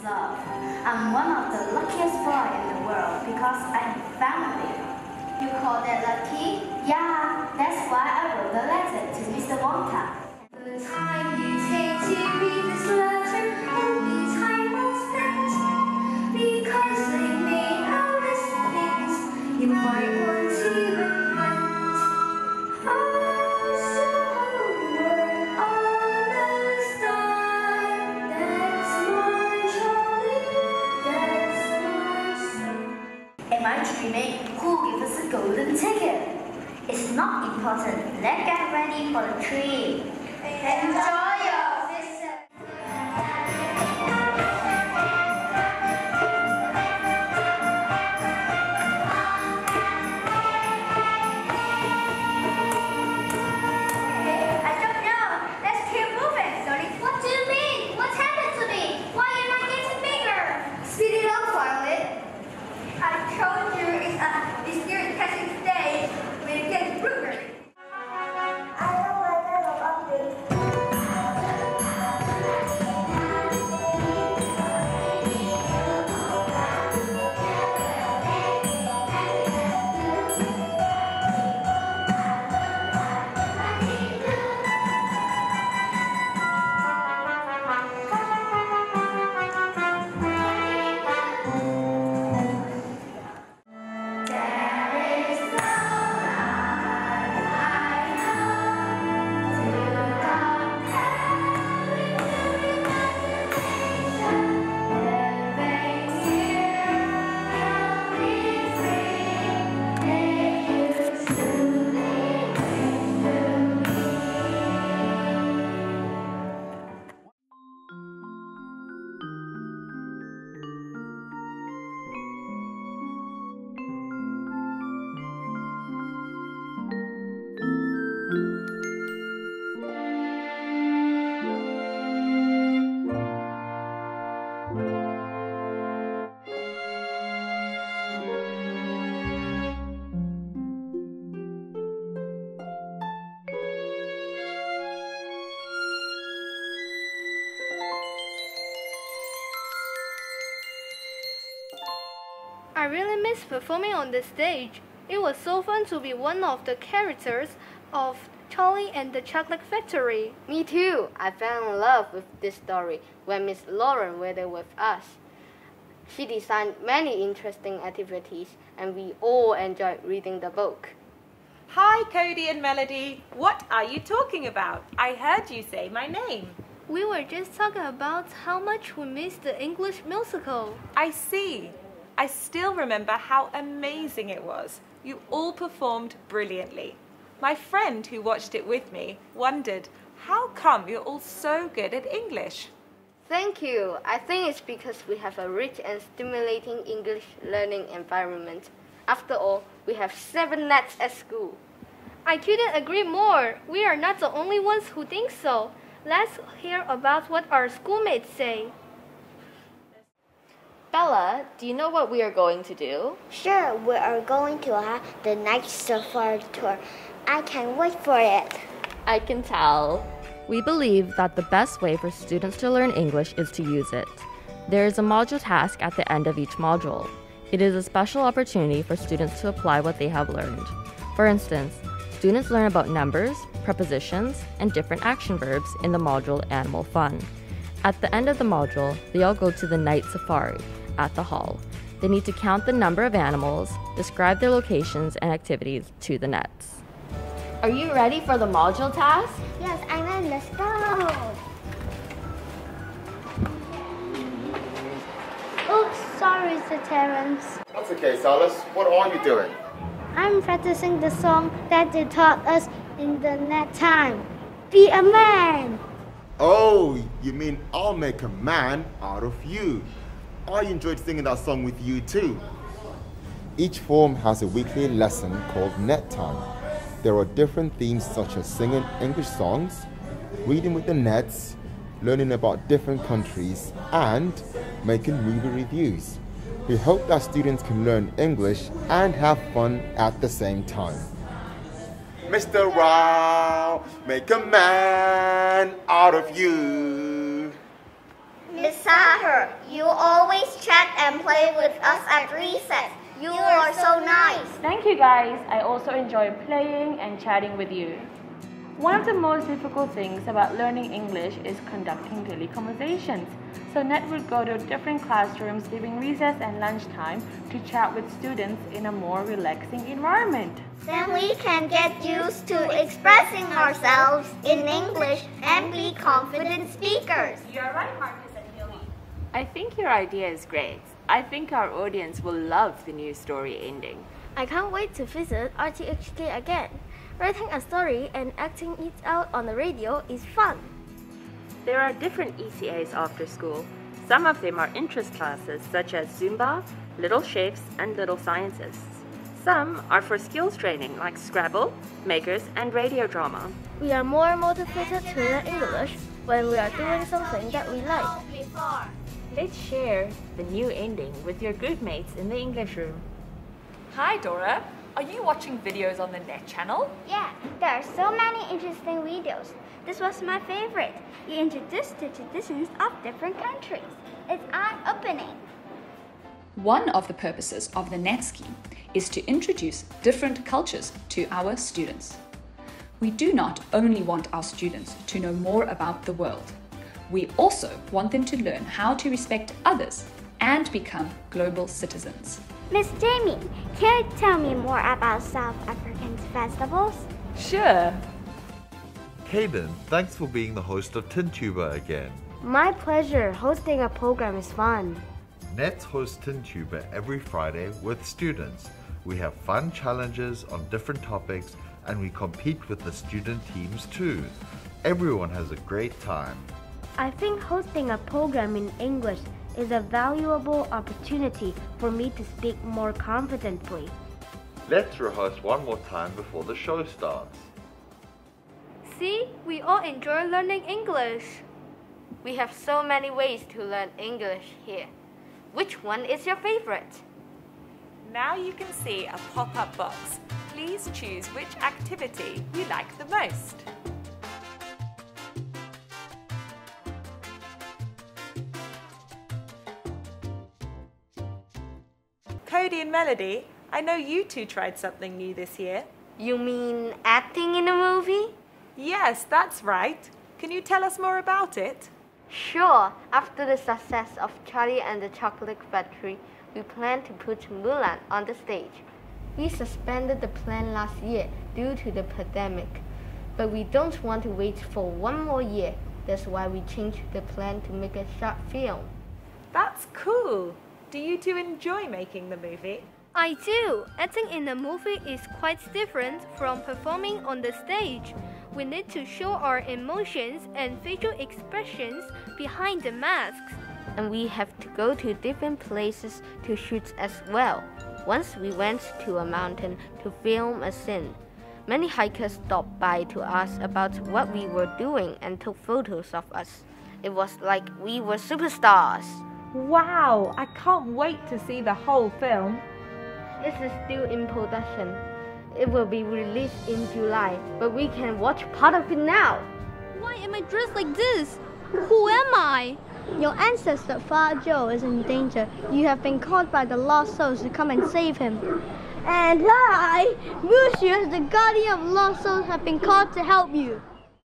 love. I'm one of the luckiest boys in the world because I'm family. You call that lucky? Yeah, that's why I wrote the letter to Mr. Wonka. The time you take to read this letter, only time will spend. Because they may notice things you might want to invent. Oh, so we're on a star. That's my Charlie, that's my son. Am I dreaming? Who gives us a golden ticket? It's not important. Let's get ready for the trip. Enjoy your visit. I don't know. Let's keep moving. Sorry. What do you mean? What's happened to me? Why am I getting bigger? Speed it up, Violet. I told you it's near the testing stage. We'll get bigger. I don't like that about this. I really miss performing on the stage. It was so fun to be one of the characters of Charlie and the Chocolate Factory. Me too. I fell in love with this story when Miss Lauren was there with us. She designed many interesting activities and we all enjoyed reading the book. Hi, Cody and Melody. What are you talking about? I heard you say my name. We were just talking about how much we missed the English musical. I see. I still remember how amazing it was. You all performed brilliantly. My friend who watched it with me wondered, how come you're all so good at English? Thank you. I think it's because we have a rich and stimulating English learning environment. After all, we have 7 nets at school. I couldn't agree more. We are not the only ones who think so. Let's hear about what our schoolmates say. Bella, do you know what we are going to do? Sure, we are going to have the night safari tour. I can't wait for it. I can tell. We believe that the best way for students to learn English is to use it. There is a module task at the end of each module. It is a special opportunity for students to apply what they have learned. For instance, students learn about numbers, prepositions, and different action verbs in the module Animal Fun. At the end of the module, they all go to the night safari at the hall. They need to count the number of animals, describe their locations and activities to the nets. Are you ready for the module task? Yes, I'm ready. Let's go. Oops, sorry, Sir Terence. That's okay, Silas. What are you doing? I'm practicing the song that they taught us in the net time. Be a man. Oh, you mean I'll make a man out of you. I enjoyed singing that song with you too. Each form has a weekly lesson called Net Time. There are different themes such as singing English songs, reading with the nets, learning about different countries, and making movie reviews. We hope that students can learn English and have fun at the same time. Mr. Wow, make a man out of you. Miss Sahar, you always chat and play with us at recess. You are so nice. Thank you guys. I also enjoy playing and chatting with you. One of the most difficult things about learning English is conducting daily conversations. So Ned would go to different classrooms during recess and lunchtime to chat with students in a more relaxing environment. Then we can get used to expressing ourselves in English and be confident speakers. You're right, Marcus and Hilly. I think your idea is great. I think our audience will love the new story ending. I can't wait to visit RTHK again. Writing a story and acting it out on the radio is fun. There are different ECAs after school. Some of them are interest classes such as Zumba, Little Chefs, and Little Scientists. Some are for skills training like Scrabble, Makers, and radio drama. We are more motivated to learn English when we are doing something that we like. Let's share the new ending with your group mates in the English room. Hi, Dora. Are you watching videos on the Net channel? Yeah, there are so many interesting videos. This was my favorite. You introduced the traditions of different countries. It's eye-opening. One of the purposes of the NET scheme is to introduce different cultures to our students. We do not only want our students to know more about the world, we also want them to learn how to respect others and become global citizens. Miss Jamie, can you tell me more about South African festivals? Sure. Caden, thanks for being the host of TinTuber again. My pleasure. Hosting a program is fun. Nets hosts TinTuber every Friday with students. We have fun challenges on different topics and we compete with the student teams too. Everyone has a great time. I think hosting a program in English is a valuable opportunity for me to speak more confidently. Let's rehearse one more time before the show starts. See, we all enjoy learning English. We have so many ways to learn English here. Which one is your favorite? Now you can see a pop-up box. Please choose which activity you like the most. Cody and Melody, I know you two tried something new this year. You mean acting in a movie? Yes, that's right. Can you tell us more about it? Sure. After the success of Charlie and the Chocolate Factory, we plan to put Mulan on the stage. We suspended the plan last year due to the pandemic, but we don't want to wait for one more year. That's why we changed the plan to make a short film. That's cool. Do you two enjoy making the movie? I do. Acting in a movie is quite different from performing on the stage. We need to show our emotions and facial expressions behind the masks. And we have to go to different places to shoot as well. Once we went to a mountain to film a scene. Many hikers stopped by to ask about what we were doing and took photos of us. It was like we were superstars. Wow, I can't wait to see the whole film. This is still in production. It will be released in July, but we can watch part of it now. Why am I dressed like this? Who am I? Your ancestor, Father Joe, is in danger. You have been called by the lost souls to come and save him. And I, Mushu, as the guardian of lost souls, have been called to help you.